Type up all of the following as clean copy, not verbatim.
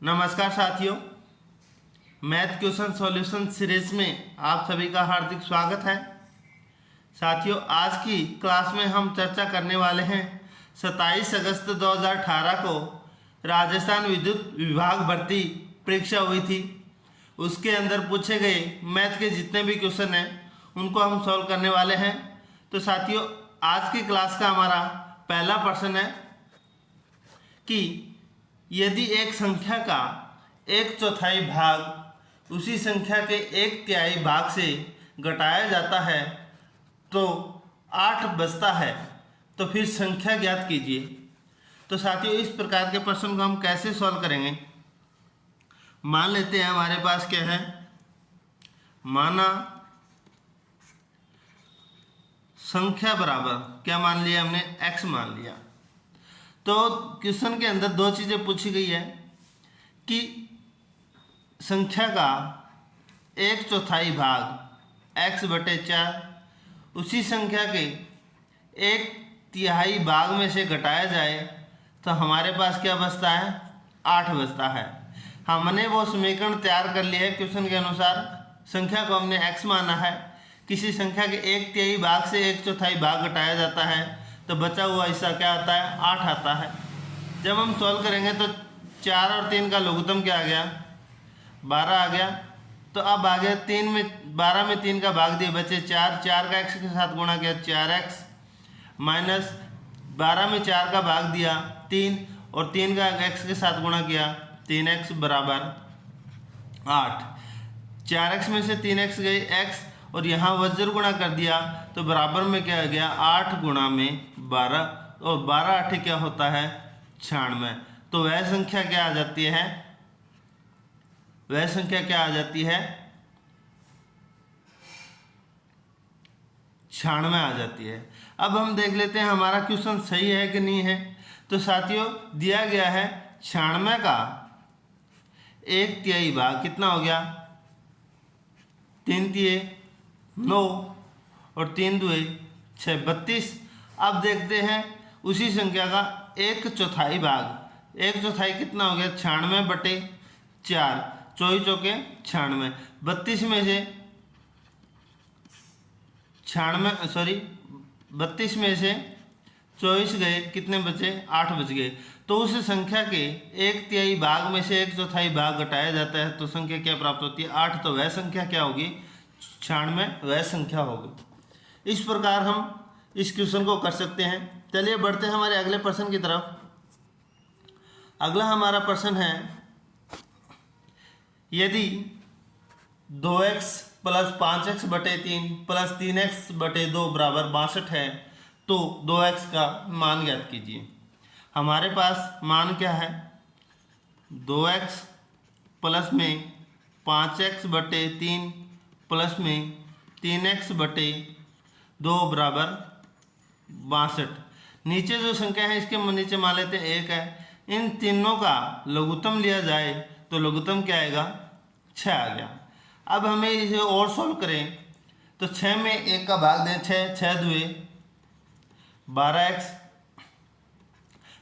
नमस्कार साथियों, math question solution series में आप सभी का हार्दिक स्वागत है। साथियों, आज की क्लास में हम चर्चा करने वाले हैं 27 अगस्त 2018 को राजस्थान विद्युत विभाग भर्ती परीक्षा हुई थी। उसके अंदर पूछे गए मैथ के जितने भी क्वेश्चन हैं उनको हम सॉल्व करने वाले हैं। तो साथियों, आज की क्लास का हमारा पहला प्रश्न है कि यदि एक संख्या का 1/4 भाग उसी संख्या के 1/3 भाग से घटाया जाता है तो 8 बचता है, तो फिर संख्या ज्ञात कीजिए। तो साथियों, इस प्रकार के प्रश्न को हम कैसे सॉल्व करेंगे। मान लेते हैं हमारे पास क्या है, माना संख्या बराबर क्या मान लिया हमने, x मान लिया। तो क्वेश्चन के अंदर दो चीज़ें पूछी गई है कि संख्या का 1/4 भाग x/4 उसी संख्या के 1/3 भाग में से घटाया जाए तो हमारे पास क्या बचता है, 8 बचता है। हमने वो समीकरण तैयार कर लिया है। क्वेश्चन के अनुसार संख्या को हमने x माना है, किसी संख्या के 1/3 भाग से 1/4 भाग घटाया जाता है तो बचा हुआ हिस्सा क्या आता है, 8 आता है। जब हम सॉल्व करेंगे तो 4 और 3 का लघुत्तम क्या आ गया, 12 आ गया। तो अब आ गया 12 में 3 का भाग दिए बचे 4 का x के साथ गुणा किया 4x माइनस 12 में 4 का भाग दिया 3 और 3 का x के साथ गुणा किया 3x बराबर 8। 4x में से 3x गए x और यहाँ वज्र गुणा कर दिया तो बराबर में क्या आ गया, 8 गुणा में 12 और 12 8 क्या होता है, 96। तो वह संख्या क्या आ जाती है, वह संख्या क्या आ जाती है, 96 आ जाती है। अब हम देख लेते हैं हमारा क्वेश्चन सही है कि नहीं है। तो साथियों, दिया गया है 96 का 1/3 भाग कितना हो गया, 3×3 9 और 3×2 6 32। अब देखते हैं उसी संख्या का 1/4 भाग, 1/4 कितना हो गया, 96/4 24 चौके 96। 32 में से 32 में से 24 गए, कितने बचे, 8 बच गए। तो उस संख्या के 1/3 भाग में से 1/4 भाग घटाया जाता है तो संख्या क्या प्राप्त होती है, 8। तो वह संख्या क्या होगी, 96 वह संख्या होगी। इस प्रकार हम इस क्वेश्चन को कर सकते हैं। चलिए बढ़ते हैं हमारे अगले प्रश्न की तरफ। अगला हमारा प्रश्न है, यदि 2x + 5x/3 + 3x/2 बराबर 62 है तो 2x का मान ज्ञात कीजिए। हमारे पास मान क्या है, 2x प्लस में 5x/3 प्लस में 3x/2 बराबर 62। नीचे जो संख्या है इसके नीचे मान लेते हैं 1 है। इन तीनों का लघुत्तम लिया जाए तो लघुत्तम क्या आएगा, 6 आ गया। अब हमें इसे और सॉल्व करें तो 6 में 1 का भाग दें, 6×2 12x।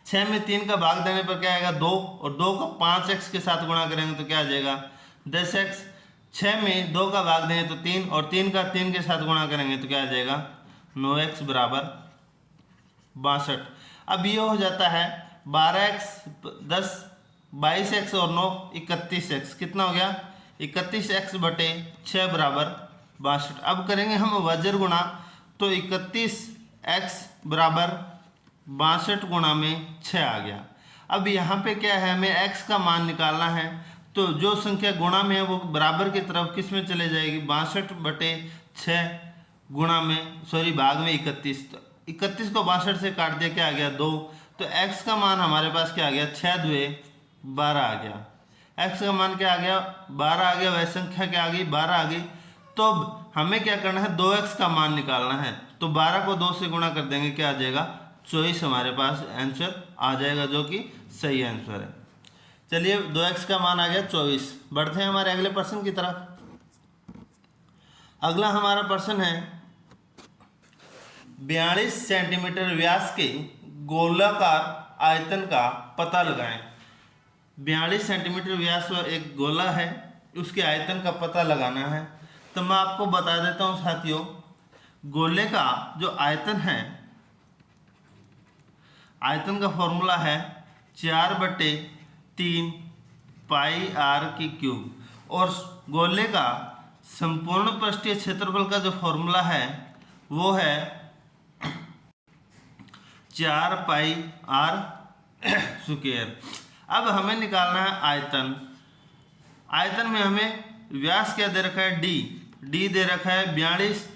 6 में 3 का भाग देने पर क्या आएगा, 2 और 2 का 5x के साथ गुणा करेंगे तो क्या आ जाएगा, 10x। 6 में 2 का भाग देंगे तो 3 और 3 का 3 के साथ गुणा करेंगे तो क्या आ जाएगा, 9x बराबर 62। अब ये हो जाता है 12x 10 22x और 9 31x, कितना हो गया, 31x/6 बराबर 62। अब करेंगे हम वज्र गुणा तो 31x बराबर 62 गुणा में 6 आ गया। अब यहाँ पे क्या है, हमें x का मान निकालना है। तो जो संख्या गुणा में है वो बराबर की तरफ किस में चले जाएगी, 62/6 गुणा में भाग में 31। तो 31 को 62 से काट दिया, क्या आ गया, 2। तो x का मान हमारे पास क्या आ गया, 6×2 12 आ गया। x का मान क्या आ गया, 12 आ गया। वह संख्या क्या आ गई, 12 आ गई। तो अब हमें क्या करना है, 2x का मान निकालना है। तो 12 को 2 से गुणा कर देंगे, क्या आ जाएगा, 24 हमारे पास आंसर आ जाएगा, जो कि सही आंसर है। चलिए 2x का मान आ गया 24। बढ़ते हैं हमारे अगले प्रश्न की तरफ। अगला हमारा प्रश्न है, 42 सेंटीमीटर व्यास के गोलाकार आयतन का पता लगाएं। 42 सेंटीमीटर व्यास एक गोला है, उसके आयतन का पता लगाना है। तो मैं आपको बता देता हूँ साथियों, गोले का जो आयतन है, आयतन का फॉर्मूला है 4/3 पाई r की क्यूब। और गोले का संपूर्ण पृष्ठीय क्षेत्रफल का जो फॉर्मूला है वो है 4 पाई r स्क्वायर। अब हमें निकालना है आयतन। आयतन में हमें व्यास क्या दे रखा है, d दे रखा है 42।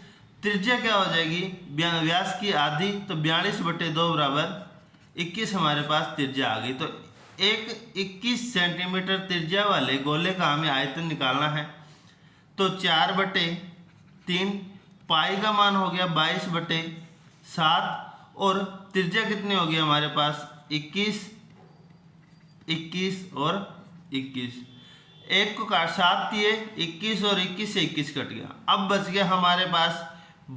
त्रिज्या क्या हो जाएगी, व्यास की आधी, तो 42/2 बराबर 21 हमारे पास त्रिज्या आ गई। तो एक 21 सेंटीमीटर त्रिज्या वाले गोले का हमें आयतन निकालना है। तो 4/3 पाई का मान हो गया 22/7 और त्रिज्या कितनी होगी हमारे पास 21, 21 और 21। एक को काट 7 दिए 21 और 21 से 21 कट गया। अब बच गया हमारे पास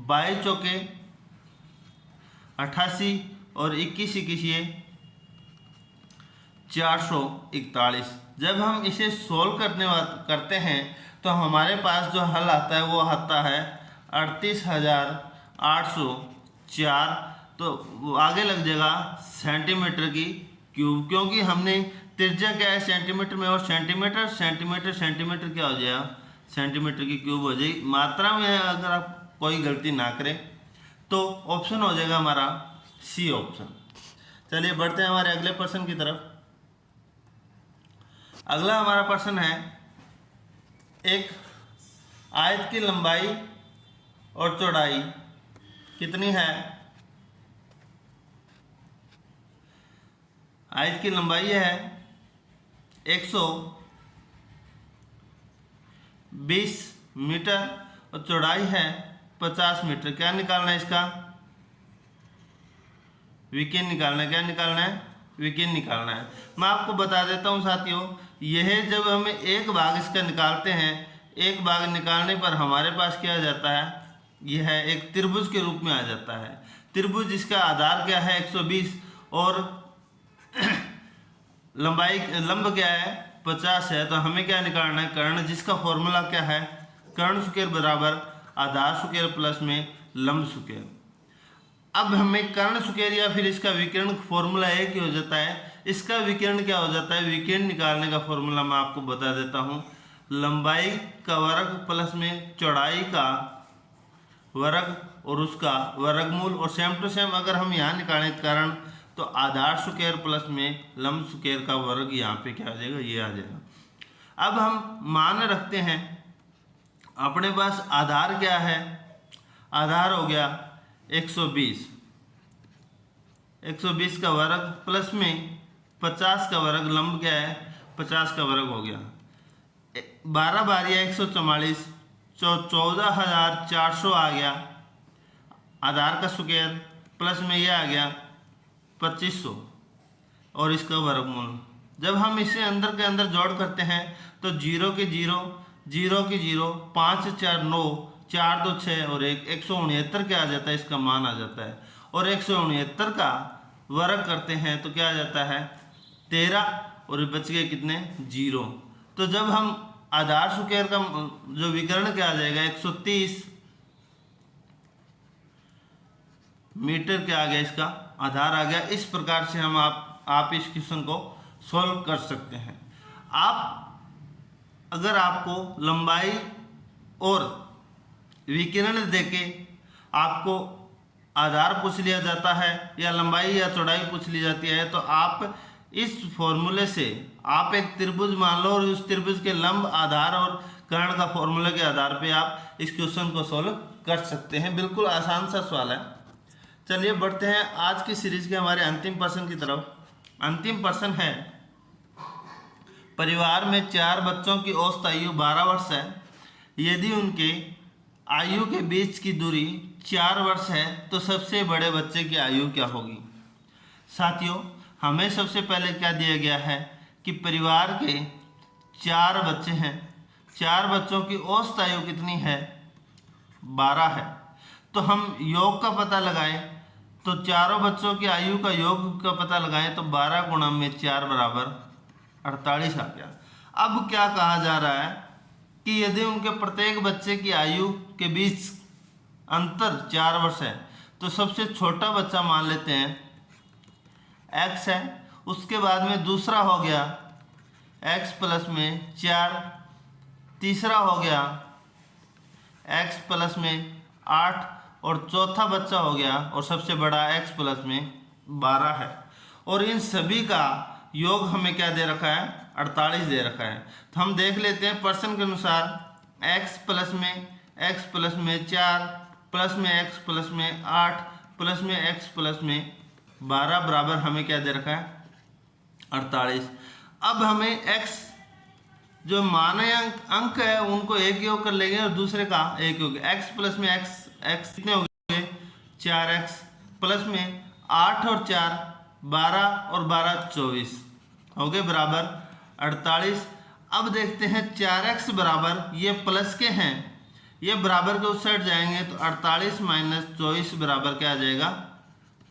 22 चौके 88 और 21 ये 441। जब हम इसे सोल्व करते हैं तो हमारे पास जो हल आता है वो आता है 38,804। तो वो आगे लग जाएगा सेंटीमीटर की क्यूब, क्योंकि हमने त्रिज्या क्या है सेंटीमीटर में, और सेंटीमीटर सेंटीमीटर सेंटीमीटर क्या हो जाएगा सेंटीमीटर की क्यूब हो जाएगी। मात्रा में अगर आप कोई गलती ना करें तो ऑप्शन हो जाएगा हमारा सी ऑप्शन। चलिए बढ़ते हैं हमारे अगले प्रश्न की तरफ। अगला हमारा प्रश्न है, एक आयत की लंबाई और चौड़ाई कितनी है। आयत की लंबाई है 120 मीटर और चौड़ाई है 50 मीटर। क्या निकालना है इसका, विकीर्ण निकालना है। क्या निकालना है, विकीर्ण निकालना है। मैं आपको बता देता हूँ साथियों, यह जब हमें एक भाग इसका निकालते हैं, एक भाग निकालने पर हमारे पास क्या आ जाता है, यह एक त्रिभुज के रूप में आ जाता है। त्रिभुज जिसका आधार क्या है 120 और लंब क्या है 50 है। तो हमें क्या निकालना है, कर्ण, जिसका फॉर्मूला क्या है कर्ण स्क्वायर बराबर आधार स्क्वायर प्लस में लंब स्क्वायर। अब हमें कर्ण स्क्वायर या फिर इसका विकर्ण फॉर्मूला एक ही हो जाता है। इसका विकर्ण क्या हो जाता है, विकर्ण निकालने का फॉर्मूला मैं आपको बता देता हूँ, लंबाई का वर्ग प्लस में चौड़ाई का वर्ग और उसका वर्गमूल। और सेम टू सेम अगर हम यहाँ निकालें कर्ण, तो आधार स्क्वायर प्लस में लंब स्क्वायर का वर्ग यहाँ पे क्या आ जाएगा, ये आ जाएगा। अब हम मान रखते हैं, अपने पास आधार क्या है, आधार हो गया 120 का वर्ग प्लस में 50 का वर्ग, लंब क्या है 50 का वर्ग हो गया। 12 बारिया 144, 14,400 आ गया आधार का स्क्वायर प्लस में ये आ गया 2500 और इसका वर्गमूल। जब हम इसे अंदर के अंदर जोड़ करते हैं तो 0 के 0, 0 के 0, 5 4 9, 4 2 6 और 169 क्या आ जाता है, इसका मान आ जाता है। और 169 का वर्ग करते हैं तो क्या आ जाता है 13 और बच गए कितने 0। तो जब हम आधार स्क्वायर का जो विकर्ण क्या आ जाएगा 130 मीटर क्या आ गया, इसका आधार आ गया। इस प्रकार से हम आप इस क्वेश्चन को सॉल्व कर सकते हैं। अगर आपको लंबाई और विकिरण देके आपको आधार पूछ लिया जाता है या लंबाई या चौड़ाई पूछ ली जाती है, तो आप इस फॉर्मूले से आप एक त्रिभुज मान लो और उस त्रिभुज के लंब, आधार और कर्ण का फॉर्मूले के आधार पे आप इस क्वेश्चन को सॉल्व कर सकते हैं। बिल्कुल आसान सा सवाल है। चलिए बढ़ते हैं आज की सीरीज के हमारे अंतिम प्रश्न की तरफ। अंतिम प्रश्न है, परिवार में 4 बच्चों की औसत आयु 12 वर्ष है। यदि उनके आयु के बीच की दूरी 4 वर्ष है तो सबसे बड़े बच्चे की आयु क्या होगी। साथियों, हमें सबसे पहले क्या दिया गया है कि परिवार के 4 बच्चे हैं, 4 बच्चों की औसत आयु कितनी है 12 है। तो हम योग का पता लगाएं, तो चारों बच्चों की आयु का योग का पता लगाएं तो 12 गुणा में 4 बराबर 48 आ गया। अब क्या कहा जा रहा है कि यदि उनके प्रत्येक बच्चे की आयु के बीच अंतर 4 वर्ष है तो सबसे छोटा बच्चा मान लेते हैं x है, उसके बाद में दूसरा हो गया x प्लस में 4, तीसरा हो गया x प्लस में 8 और चौथा बच्चा हो गया और सबसे बड़ा x प्लस में 12 है। और इन सभी का योग हमें क्या दे रखा है, 48 दे रखा है। तो हम देख लेते हैं प्रश्न के अनुसार x प्लस में 4 प्लस में x प्लस में 8 प्लस में x प्लस में 12 बराबर हमें क्या दे रखा है, 48। अब हमें x जो माने अंक है उनको एक योग कर लेंगे और दूसरे का एक योग। x प्लस में x कितने हो गए, 4x प्लस में 8 और 4 12 और 12 24 हो गए बराबर 48। अब देखते हैं 4x बराबर, ये प्लस के हैं, ये बराबर के उस साइड जाएंगे तो 48 माइनस 24 बराबर क्या आ जाएगा,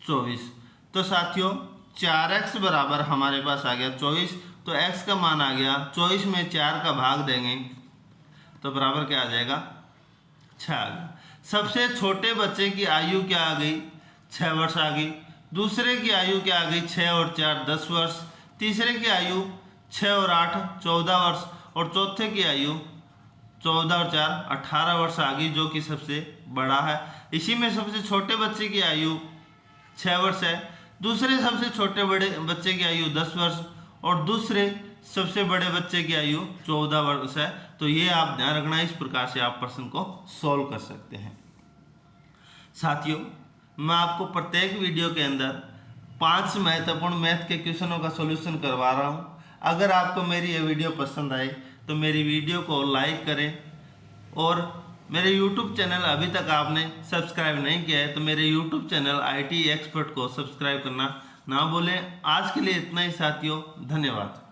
24। तो साथियों 4x बराबर हमारे पास आ गया 24, तो x का मान आ गया 24 में 4 का भाग देंगे तो बराबर क्या आ जाएगा, 6 आ गया। सबसे छोटे बच्चे की आयु क्या आ गई, 6 वर्ष आ गई। दूसरे की आयु क्या आ गई, 6 और 4 10 वर्ष। तीसरे की आयु 6 और 8 14 वर्ष और चौथे की आयु 14 और 4 18 वर्ष आ गई, जो कि सबसे बड़ा है। इसी में सबसे छोटे बच्चे की आयु 6 वर्ष है, दूसरे सबसे छोटे बड़े बच्चे की आयु 10 वर्ष और दूसरे सबसे बड़े बच्चे की आयु 14 वर्ष है। तो ये आप ध्यान रखना, इस प्रकार से आप प्रश्न को सॉल्व कर सकते हैं। साथियों मैं आपको प्रत्येक वीडियो के अंदर 5 महत्वपूर्ण मैथ के क्वेश्चनों का सॉल्यूशन करवा रहा हूँ। अगर आपको मेरी ये वीडियो पसंद आए तो मेरी वीडियो को लाइक करें और मेरे YouTube चैनल अभी तक आपने सब्सक्राइब नहीं किया है तो मेरे YouTube चैनल IT एक्सपर्ट को सब्सक्राइब करना ना भूलें। आज के लिए इतना ही साथियों, धन्यवाद।